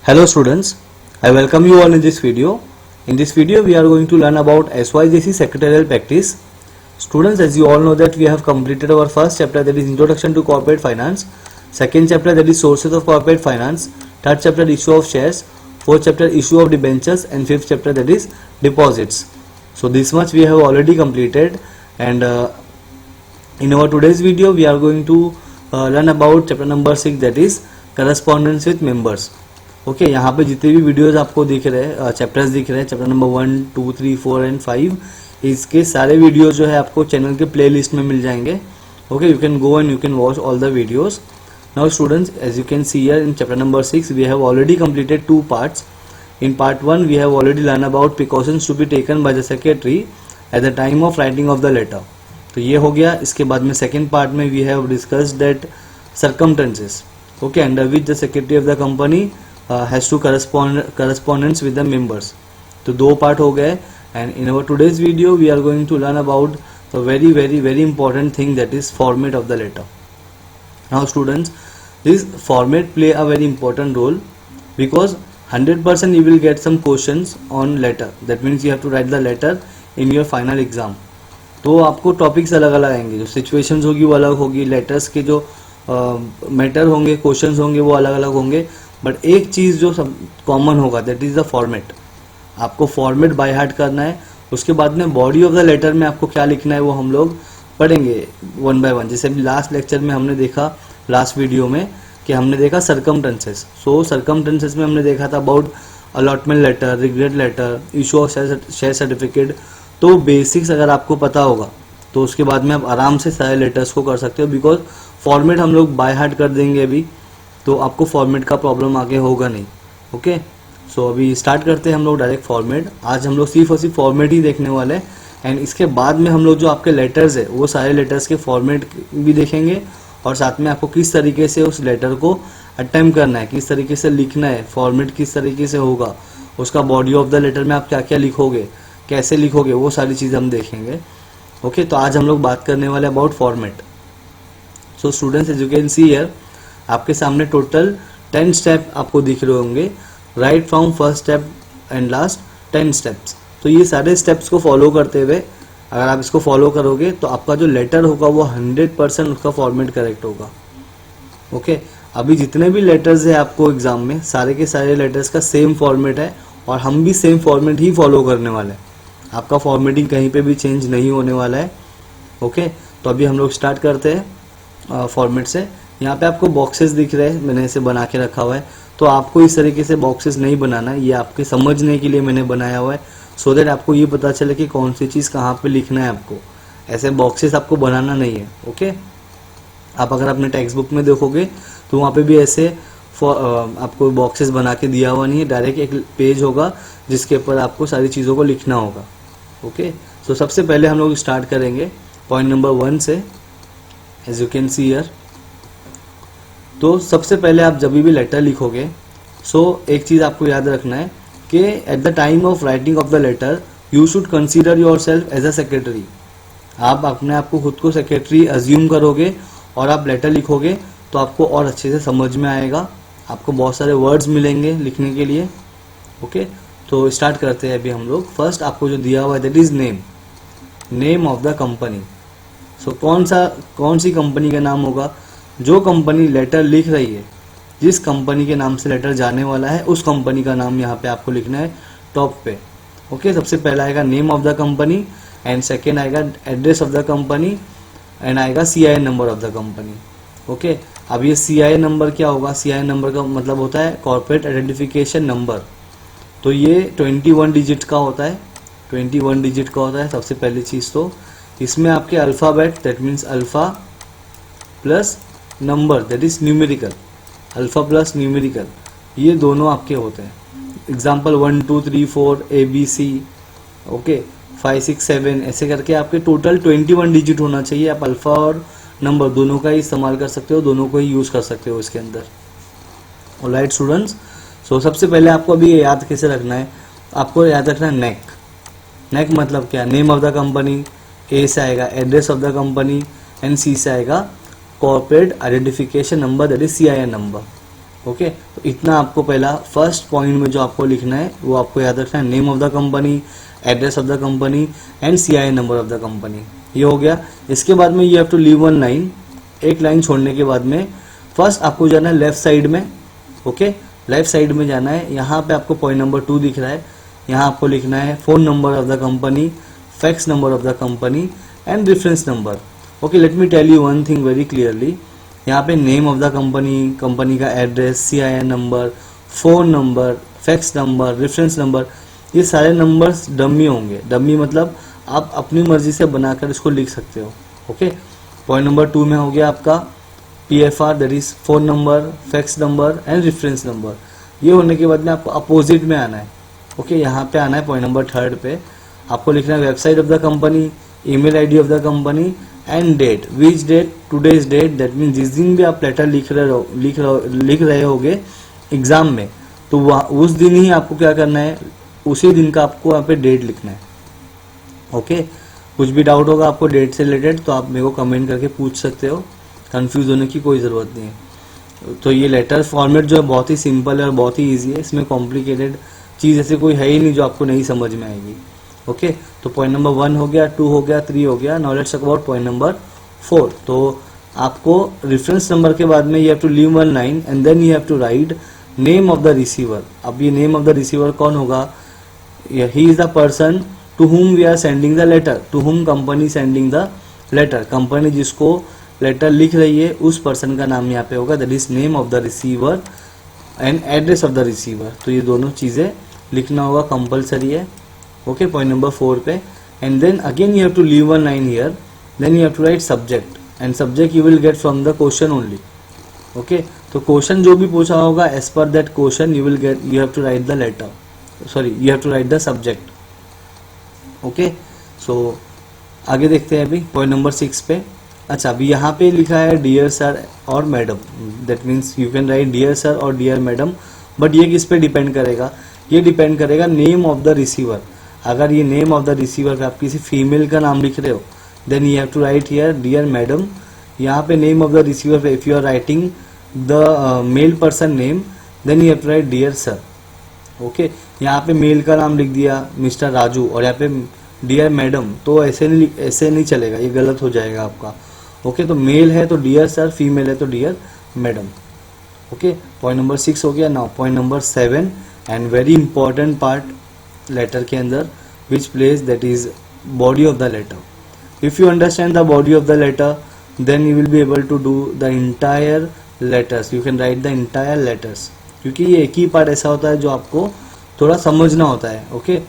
Hello students, I welcome you all in this video. In this video we are going to learn about SYJC secretarial practice. Students, as you all know that we have completed our first chapter, that is Introduction to Corporate Finance, second chapter that is Sources of Corporate Finance, third chapter Issue of Shares, fourth chapter Issue of Debentures, and fifth chapter that is Deposits. So this much we have already completed, and in our today's video we are going to learn about chapter number 6, that is Correspondence with Members. Okay यहाँ पे जितने भी videos आपको दिख रहे हैं, chapters दिख रहे हैं, चैप्टर नंबर 1, 2, 3, 4 एंड 5, इसके सारे वीडियोस जो है आपको चैनल के प्लेलिस्ट में मिल जाएंगे. Okay, you can go and you can watch all the videos. Now students, as you can see here in chapter number 6 we have already completed 2 parts. In part 1 we have already learn about precautions to be taken by the secretary at the time of writing of the letter. तो ये हो गया. इसके बाद में second part में we have discussed that circumstances, okay, under which the secretary of the company has to correspondence with the members. तो 2 part हो गए. and in our today's video we are going to learn about the very important thing, that is format of the letter. Now students, this format play a very important role because 100% you will get some questions on letter. That means you have to write the letter in your final exam. तो आपको topics अलग अलग आएंगे, जो situations होगी वो अलग होगी, लेटर्स के जो मैटर होंगे, क्वेश्चंस होंगे वो अलग अलग होंगे, बट एक चीज़ जो सब कॉमन होगा, दैट इज़ द फॉर्मेट. आपको फॉर्मेट बाय हार्ट करना है. उसके बाद में बॉडी ऑफ द लेटर में आपको क्या लिखना है वो हम लोग पढ़ेंगे 1 by 1. जैसे अभी लास्ट लेक्चर में हमने देखा, लास्ट वीडियो में, कि हमने देखा सर्कमस्टेंसेस. सो सर्कमस्टेंसेस में हमने देखा था about allotment letter, regret letter, issue of share certificate. तो बेसिक्स अगर आपको पता होगा तो उसके बाद में आप आराम से सारे लेटर्स को कर सकते हो, बिकॉज फॉर्मेट हम लोग बाय हार्ट कर देंगे अभी, तो आपको फॉर्मेट का प्रॉब्लम आगे होगा नहीं. ओके, सो अभी स्टार्ट करते हैं हम लोग डायरेक्ट फॉर्मेट. आज हम लोग सिर्फ और सिर्फ फॉर्मेट ही देखने वाले हैं, एंड इसके बाद में हम लोग जो आपके लेटर्स है वो सारे लेटर्स के फॉर्मेट भी देखेंगे, और साथ में आपको किस तरीके से उस लेटर को अटेम्प्ट करना है, किस तरीके से लिखना है, फॉर्मेट किस तरीके से होगा, उसका बॉडी ऑफ द लेटर में आप क्या क्या लिखोगे, कैसे लिखोगे, वो सारी चीज़ हम देखेंगे. ओके, तो आज हम लोग बात करने वाले about format. So students, as you can see here आपके सामने टोटल 10 स्टेप आपको दिख रहे होंगे, right from first step and last 10 steps. तो ये सारे स्टेप्स को फॉलो करते हुए अगर आप इसको फॉलो करोगे तो आपका जो लेटर होगा वो 100% उसका फॉर्मेट करेक्ट होगा. ओके, अभी जितने भी लेटर्स है आपको एग्जाम में, सारे के सारे लेटर्स का सेम फॉर्मेट है, और हम भी सेम फॉर्मेट ही फॉलो करने वाले हैं. आपका फॉर्मेटिंग कहीं पे भी चेंज नहीं होने वाला है. ओके, तो अभी हम लोग स्टार्ट करते हैं फॉर्मेट से. यहाँ पे आपको बॉक्सेस दिख रहे हैं, मैंने इसे बना के रखा हुआ है. तो आपको इस तरीके से बॉक्सेस नहीं बनाना है, ये आपके समझने के लिए मैंने बनाया हुआ है, सो दैट आपको ये पता चले कि कौन सी चीज़ कहाँ पे लिखना है. आपको ऐसे बॉक्सेस आपको बनाना नहीं है. ओके, आप अगर अपने टेक्स्ट बुक में देखोगे तो वहाँ पे भी ऐसे आपको बॉक्सेस बना के दिया हुआ नहीं है, डायरेक्ट एक पेज होगा जिसके ऊपर आपको सारी चीज़ों को लिखना होगा. ओके, सो सबसे पहले हम लोग स्टार्ट करेंगे पॉइंट नंबर 1 से. As you can see here, तो सबसे पहले आप जब भी लेटर लिखोगे, सो एक चीज़ आपको याद रखना है कि at the time of writing of the letter you should consider yourself as a secretary. आप अपने आप को खुद को सेक्रेटरी अज्यूम करोगे और आप लेटर लिखोगे तो आपको और अच्छे से समझ में आएगा, आपको बहुत सारे वर्ड्स मिलेंगे लिखने के लिए. ओके, तो स्टार्ट करते हैं अभी हम लोग. फर्स्ट आपको जो दिया हुआ है that is name of the company. So कौन सी कंपनी का नाम होगा, जो कंपनी लेटर लिख रही है, जिस कंपनी के नाम से लेटर जाने वाला है उस कंपनी का नाम यहाँ पे आपको लिखना है टॉप पे. ओके, सबसे पहला आएगा name of the company, and second आएगा address of the company, and आएगा CIN number of the company. Okay, अब ये CIN नंबर क्या होगा, CIN नंबर का मतलब होता है कॉर्पोरेट आइडेंटिफिकेशन नंबर. तो ये 21 डिजिट का होता है, 21 डिजिट का होता है सबसे पहली चीज़. तो इसमें आपके alphabet, that means alpha plus number, that is numerical, alpha plus numerical, ये दोनों आपके होते हैं. एग्जाम्पल 1 2 3 4 ABC, ओके, 5 6 7 ऐसे करके आपके टोटल 21 डिजिट होना चाहिए. आप अल्फ़ा और नंबर दोनों का ही इस्तेमाल कर सकते हो, दोनों को ही यूज़ कर सकते हो इसके अंदर. ऑलराइट स्टूडेंट्स, सो सबसे पहले आपको अभी याद कैसे रखना है, आपको याद रखना है नेक मतलब क्या, name of the company, A से आएगा address of the company, and C से आएगा corporate identification number, that is CIN number. Okay, तो इतना आपको पहला फर्स्ट पॉइंट में जो आपको लिखना है वो आपको याद रखना है, name of the company, address of the company and CIN number of the company. ये हो गया। इसके बाद में you have to leave one line, एक लाइन छोड़ने के बाद में फर्स्ट आपको जाना है लेफ्ट साइड में। ओके, लेफ्ट साइड में जाना है, यहाँ पे आपको पॉइंट नंबर 2 दिख रहा है, यहाँ आपको लिखना है phone number of the company, fax number of the company and reference number. Okay, let me tell you one thing very clearly, यहाँ पे name of the company, company का address, CIN number, phone number, fax number, reference number, ये सारे numbers dummy होंगे। Dummy मतलब आप अपनी मर्जी से बनाकर इसको लिख सकते हो। ओके, पॉइंट नंबर 2 में हो गया आपका PFR, that is phone number, fax number and reference number. ये होने के बाद में आपको अपोजिट में आना है। ओके, यहाँ पे आना है पॉइंट नंबर 3 पे, आपको लिखना है website of the company, email ID of the company and date, which date, today's date, that mean जिस दिन भी आप लेटर लिख रहे होगे एग्जाम में, तो उस दिन ही आपको क्या करना है, उसी दिन का आपको यहाँ पे डेट लिखना है। ओके, कुछ भी डाउट होगा आपको डेट से रिलेटेड तो आप मेरे को कमेंट करके पूछ सकते हो, कंफ्यूज होने की कोई ज़रूरत नहीं है। तो ये लेटर फॉर्मेट जो है बहुत ही सिंपल है और बहुत ही ईजी है, इसमें कॉम्प्लिकेटेड चीज़ ऐसे कोई है ही नहीं जो आपको नहीं समझ में आएगी। ओके, तो पॉइंट नंबर 1 हो गया, 2 हो गया, 3 हो गया। Now let's talk about point number 4। तो आपको रेफरेंस नंबर के बाद में you have to leave one line and then you have to write name of the receiver. अब ये नेम ऑफ द रिसीवर कौन होगा, he is the person to whom we are sending the letter, to whom company sending the letter, company जिसको letter लिख रही है उस person का नाम यहाँ पे होगा, that is name of the receiver and address of the receiver. तो ये दोनों चीज़ें लिखना होगा, कंपलसरी है। ओके, पॉइंट नंबर 4 पे, and then again you have to leave one line here, then you have to write subject and subject you will get from the question only. Okay, तो question जो भी पूछा होगा as per that question you will get, you have to write the letter, sorry you have to write the subject. Okay, so आगे देखते हैं अभी point number 6 पे। अच्छा, अभी यहाँ पे लिखा है डियर सर और मैडम, that means you can write dear sir और डियर मैडम, बट ये किस पे डिपेंड करेगा, ये डिपेंड करेगा नेम ऑफ द रिसीवर। अगर ये नेम ऑफ द रिसीवर पे आप किसी फीमेल का नाम लिख रहे हो then you have to write here dear madam. यहाँ पे नेम ऑफ द रिसीवर पे if you are writing the male person name then you have to write dear sir. Okay, यहाँ पे मेल का नाम लिख दिया मिस्टर राजू और यहाँ पे डियर मैडम, तो ऐसे नहीं चलेगा, ये गलत हो जाएगा आपका। ओके, तो मेल है तो डियर सर, फीमेल है तो dear madam. Okay, point number 6 हो गया। Now point number 7 and very important part letter के अंदर, which place, that is body of the letter. If you understand the body of the letter then you will be able to do the entire letters, you can write the entire letters, क्योंकि ये एक ही part ऐसा होता है जो आपको थोड़ा समझना होता है। ओके,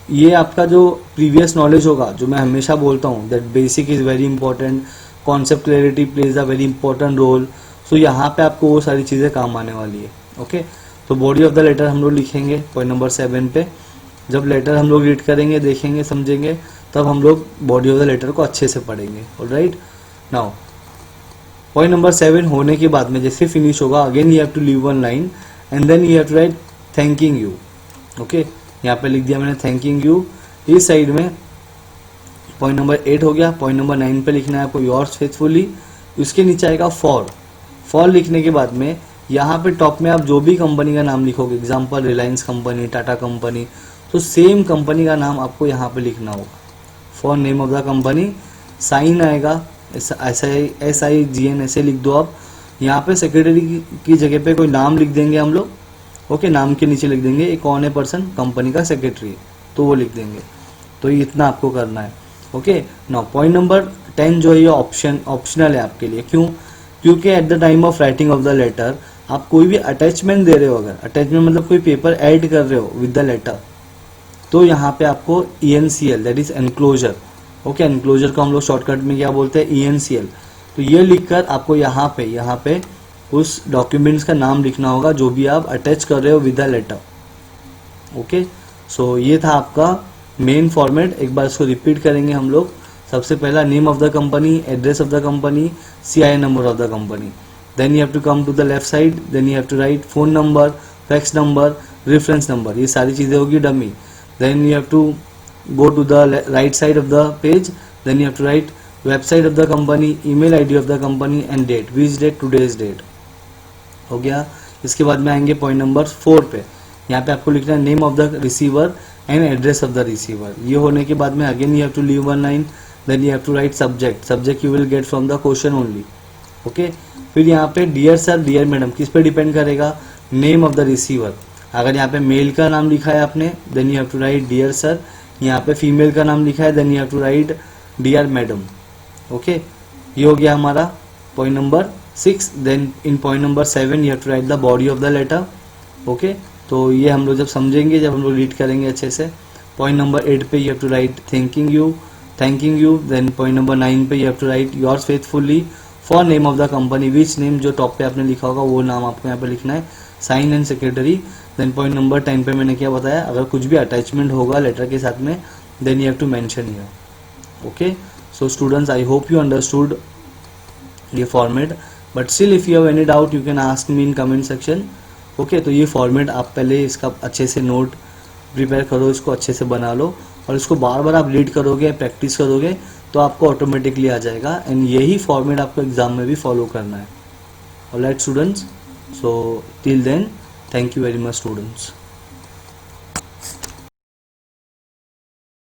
ये आपका जो प्रीवियस नॉलेज होगा, जो मैं हमेशा बोलता हूँ that basic is very important, concept clarity plays a very important role. So यहाँ पे आपको वो सारी चीज़ें काम आने वाली है। ओके, तो बॉडी ऑफ द लेटर हम लोग लिखेंगे पॉइंट नंबर 7 पे। जब लेटर हम लोग रीड करेंगे, देखेंगे, समझेंगे, तब हम लोग बॉडी ऑफ द लेटर को अच्छे से पढ़ेंगे। ऑलराइट, नाउ पॉइंट नंबर 7 होने के बाद में जैसे फिनिश होगा, again you have to leave one line and then you have to write thanking you. Okay, यहाँ पे लिख दिया मैंने थैंकिंग यू। इस साइड में पॉइंट नंबर 8 हो गया। पॉइंट नंबर 9 पे लिखना है आपको योर्स फेथफुली। उसके नीचे आएगा फॉर। फॉर लिखने के बाद में यहाँ पे टॉप में आप जो भी कंपनी का नाम लिखोगे, example Reliance company, Tata company, तो सेम कंपनी का नाम आपको यहाँ पे लिखना होगा। For name of the company, sign आएगा SIGN ऐसे लिख दो आप। यहाँ पे सेक्रेटरी की जगह पे कोई नाम लिख देंगे हम लोग। ओके, नाम के नीचे लिख देंगे एक कौन है पर्सन, कंपनी का सेक्रेटरी है, तो वो लिख देंगे। तो ये इतना आपको करना है। ओके, नाउ पॉइंट नंबर 10 जो है ये ऑप्शनल है आपके लिए। क्यों? क्योंकि at the time of writing of the letter आप कोई भी अटैचमेंट दे रहे हो, अगर अटैचमेंट मतलब कोई पेपर ऐड कर रहे हो विद द लेटर, तो यहाँ पे आपको ENCL that is enclosure. Okay, enclosure को हम लोग शॉर्टकट में क्या बोलते हैं, ENCL। तो ये लिखकर आपको यहाँ पे उस डॉक्यूमेंट्स का नाम लिखना होगा जो भी आप अटैच कर रहे हो विद द लेटर। ओके, सो ये था आपका मेन फॉर्मेट। एक बार इसको रिपीट करेंगे हम लोग। सबसे पहला name of the company, address of the company, CIN number of the company. Then you have to come to the left side, then you have to write phone number, fax number, reference number, ये सारी चीज़ें होगी dummy. Then you have to go to the right side of the page, then you have to write website of the company, email ID of the company and date, which date, today's date। हो गया। इसके बाद में आएंगे point number 4 पे। यहाँ पे आपको लिखना है name of the receiver and address of the receiver. ये होने के बाद में again you have to leave one line, then you have to write subject. Subject you will get from the question only. Okay, फिर यहाँ पे dear sir dear madam किस पे डिपेंड करेगा, नेम ऑफ द रिसीवर। अगर यहाँ पे mail का नाम लिखा है आपने, then you have to write dear sir. यहाँ पे फीमेल का नाम लिखा है, then you have to write dear madam. Okay, ये हो गया हमारा point number 6। Then in point number 7 you have to write the body of the letter. Okay, तो ये हम लोग जब समझेंगे, जब हम लोग रीड करेंगे अच्छे से। पॉइंट नंबर 8 पे you have to write thanking you. Then point number 9 पे you have to write yours faithfully for name of the company, which name, जो टॉप पे आपने लिखा होगा वो नाम आपको यहाँ पे लिखना है, sign and secretary. Then point number 10 पे मैंने क्या बताया, अगर कुछ भी अटैचमेंट होगा लेटर के साथ में, then you have to mention here. Okay, so students, I hope you understood ये format, but still if you have any doubt you can ask me in comment section. Okay, तो ये format आप पहले इसका अच्छे से नोट प्रिपेयर करो, इसको अच्छे से बना लो, और इसको बार बार आप रीड करोगे, प्रैक्टिस करोगे, तो आपको ऑटोमेटिकली आ जाएगा। एंड यही फॉर्मेट आपको एग्जाम में भी फॉलो करना है। Alright students, so till then, thank you very much students.